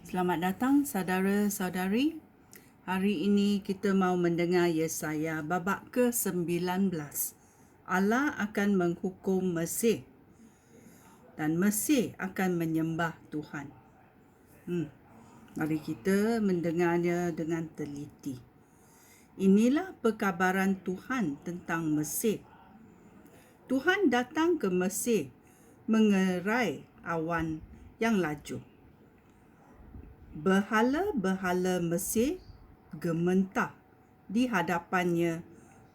Selamat datang saudara-saudari. Hari ini kita mau mendengar Yesaya babak ke-19. Allah akan menghukum Mesir dan Mesir akan menyembah Tuhan. Mari kita mendengarnya dengan teliti. Inilah perkabaran Tuhan tentang Mesir. Tuhan datang ke Mesir mengerai awan yang laju. Berhala-berhala Mesir gementah di hadapannya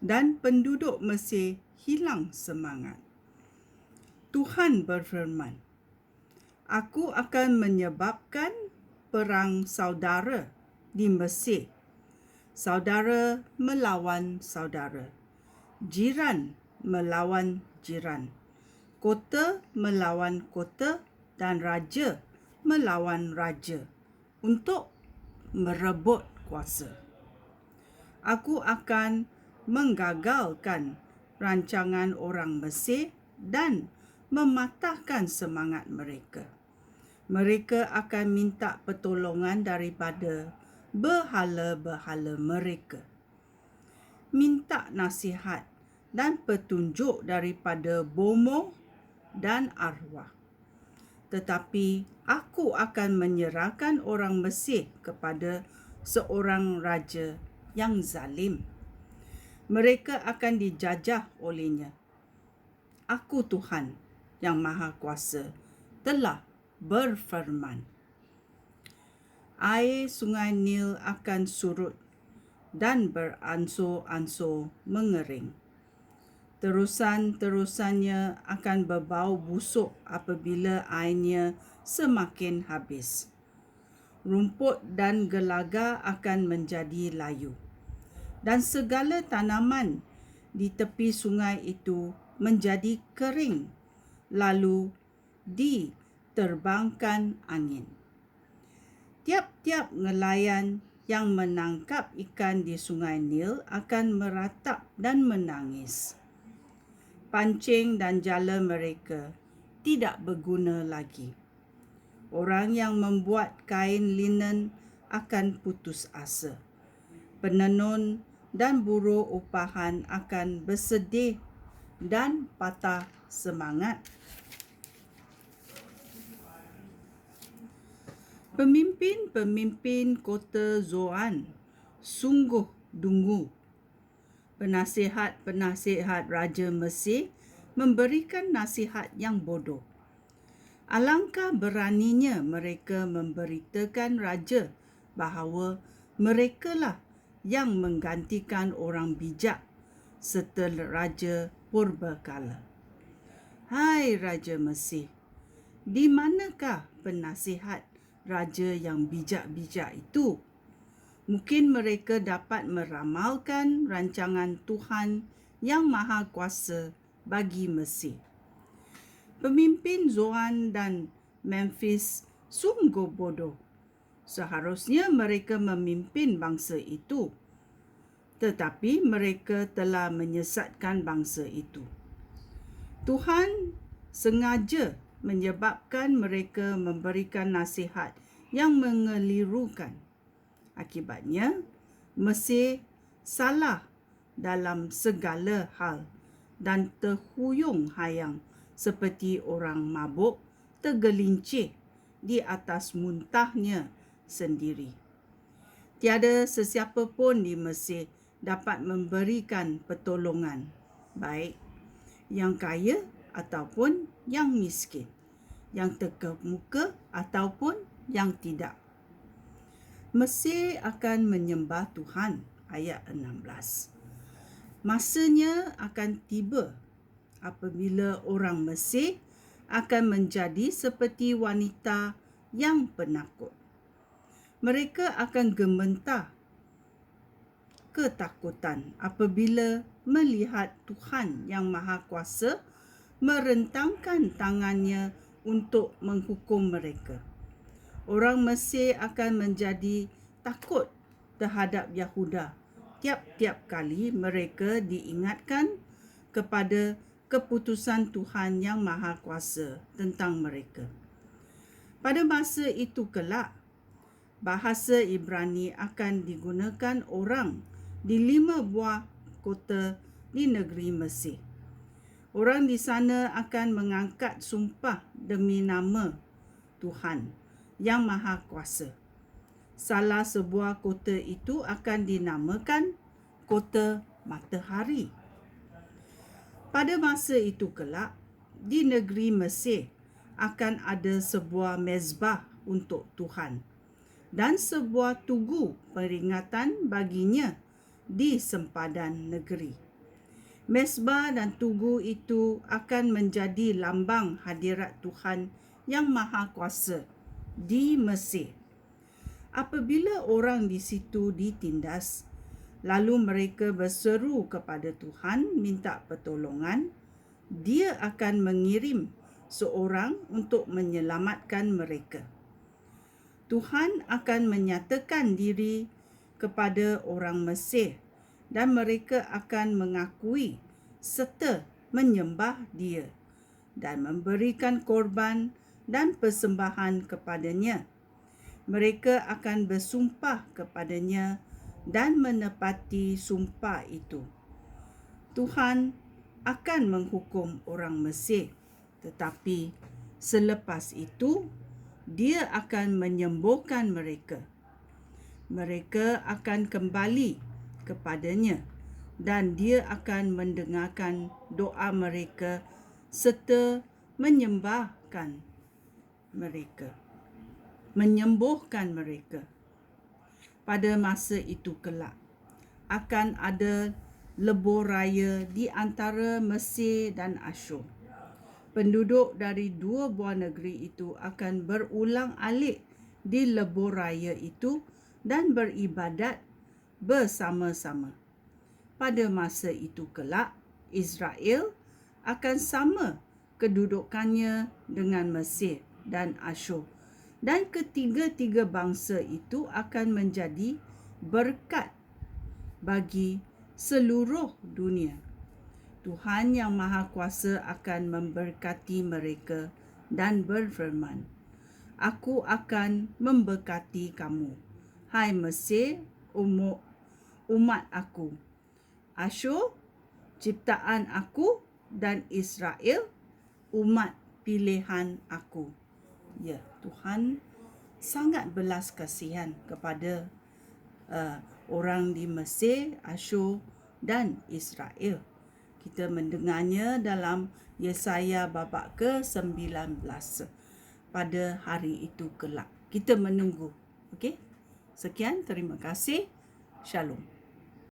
dan penduduk Mesir hilang semangat. Tuhan berfirman, Aku akan menyebabkan perang saudara di Mesir. Saudara melawan saudara, jiran melawan jiran, kota melawan kota dan raja melawan raja untuk merebut kuasa. Aku akan menggagalkan rancangan orang Mesir dan mematahkan semangat mereka. Mereka akan minta pertolongan daripada berhala-berhala mereka. Minta nasihat dan petunjuk daripada bomoh dan arwah. Tetapi aku akan menyerahkan orang Mesir kepada seorang raja yang zalim. Mereka akan dijajah olehnya. Aku Tuhan yang Maha Kuasa telah berfirman. Air sungai Nil akan surut dan beransur-ansur mengering. Terusan-terusannya akan berbau busuk apabila airnya semakin habis. Rumput dan gelaga akan menjadi layu. Dan segala tanaman di tepi sungai itu menjadi kering, lalu diterbangkan angin. Tiap-tiap nelayan yang menangkap ikan di sungai Nil akan meratap dan menangis. Pancing dan jala mereka tidak berguna lagi. Orang yang membuat kain linen akan putus asa. Penenun dan buruh upahan akan bersedih dan patah semangat. Pemimpin-pemimpin kota Zoan sungguh dungu. Penasihat-penasihat Raja Mesir memberikan nasihat yang bodoh. Alangkah beraninya mereka memberitakan raja bahawa merekalah yang menggantikan orang bijak serta raja purbakala. Hai Raja Mesir, di manakah penasihat raja yang bijak-bijak itu? Mungkin mereka dapat meramalkan rancangan Tuhan yang Maha Kuasa bagi Mesir. Pemimpin Zoan dan Memphis sungguh bodoh. Seharusnya mereka memimpin bangsa itu, tetapi mereka telah menyesatkan bangsa itu. Tuhan sengaja menyebabkan mereka memberikan nasihat yang mengelirukan. Akibatnya, Mesir salah dalam segala hal dan terhuyung-hayang seperti orang mabuk tergelincir di atas muntahnya sendiri. Tiada sesiapa pun di Mesir dapat memberikan pertolongan, baik yang kaya ataupun yang miskin, yang terkemuka ataupun yang tidak. Mesir akan menyembah Tuhan, ayat 16. Masanya akan tiba apabila orang Mesir akan menjadi seperti wanita yang penakut. Mereka akan gementah ketakutan apabila melihat Tuhan yang Maha Kuasa merentangkan tangannya untuk menghukum mereka. Orang Mesir akan menjadi takut terhadap Yahuda tiap-tiap kali mereka diingatkan kepada keputusan Tuhan yang Maha Kuasa tentang mereka. Pada masa itu kelak, bahasa Ibrani akan digunakan orang di 5 buah kota di negeri Mesir. Orang di sana akan mengangkat sumpah demi nama Tuhan yang Maha Kuasa. Salah sebuah kota itu akan dinamakan Kota Matahari. Pada masa itu kelak, di negeri Mesir akan ada sebuah mezbah untuk Tuhan dan sebuah tugu peringatan baginya di sempadan negeri. Mezbah dan tugu itu akan menjadi lambang hadirat Tuhan yang Maha Kuasa di Mesir. Apabila orang di situ ditindas, lalu mereka berseru kepada Tuhan minta pertolongan, Dia akan mengirim seorang untuk menyelamatkan mereka. Tuhan akan menyatakan diri kepada orang Mesir dan mereka akan mengakui serta menyembah Dia dan memberikan korban dan persembahan kepadanya. Mereka akan bersumpah kepadanya dan menepati sumpah itu. Tuhan akan menghukum orang Mesir, tetapi selepas itu Dia akan menyembuhkan mereka. Mereka akan kembali kepadanya dan Dia akan mendengarkan doa mereka serta menyembuhkan mereka. Pada masa itu kelak, akan ada lebur raya di antara Mesir dan Asyur. Penduduk dari 2 buah negeri itu akan berulang-alik di lebur raya itu dan beribadat bersama-sama. Pada masa itu kelak, Israel akan sama kedudukannya dengan Mesir dan Asyur, dan ketiga-tiga bangsa itu akan menjadi berkat bagi seluruh dunia. Tuhan yang Maha Kuasa akan memberkati mereka dan berfirman, Aku akan memberkati kamu, hai Mesir, umat aku, Asyur, ciptaan aku, dan Israel, umat pilihan aku. Ya, Tuhan sangat belas kasihan kepada orang di Mesir, Asyur, dan Israel. Kita mendengarnya dalam Yesaya babak ke-19 pada hari itu kelak. Kita menunggu. Okey? Sekian, terima kasih. Shalom.